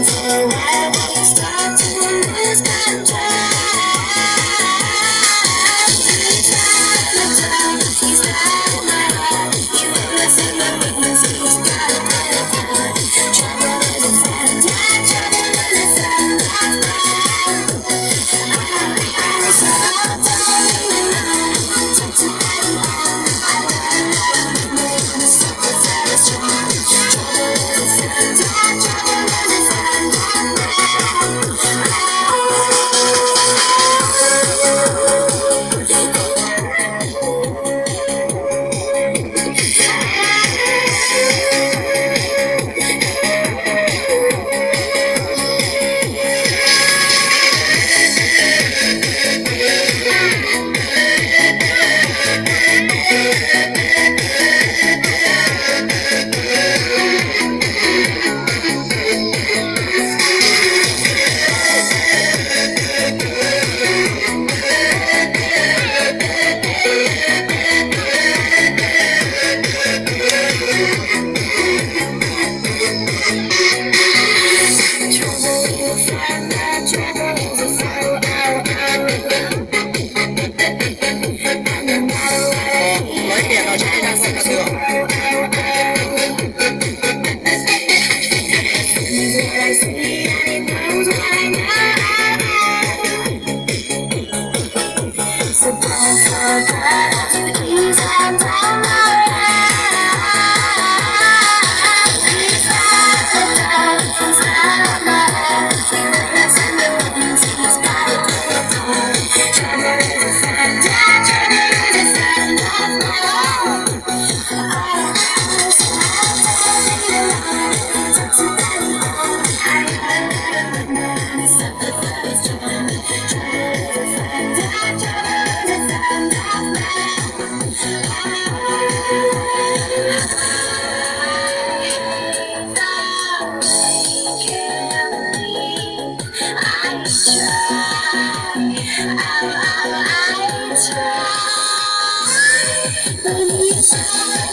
So why will you start to lose control? He's got my heart. You will see my weakness. He's got a better heart. Trouble is a friend. Trouble is a friend. I'm so tired. Talk to me. I'm stuck with very strong. Trouble is a friend. Trouble is a friend. So don't forget to ease and down the He's got my head. He lives in the wings. He's got a good heart. Trouble is a friend. Trouble is a friend of mine. I'm so tired. Talk to anyone. I remember stuff that was trouble. Trouble is a friend. Trouble is a friend of I try, but it's hard.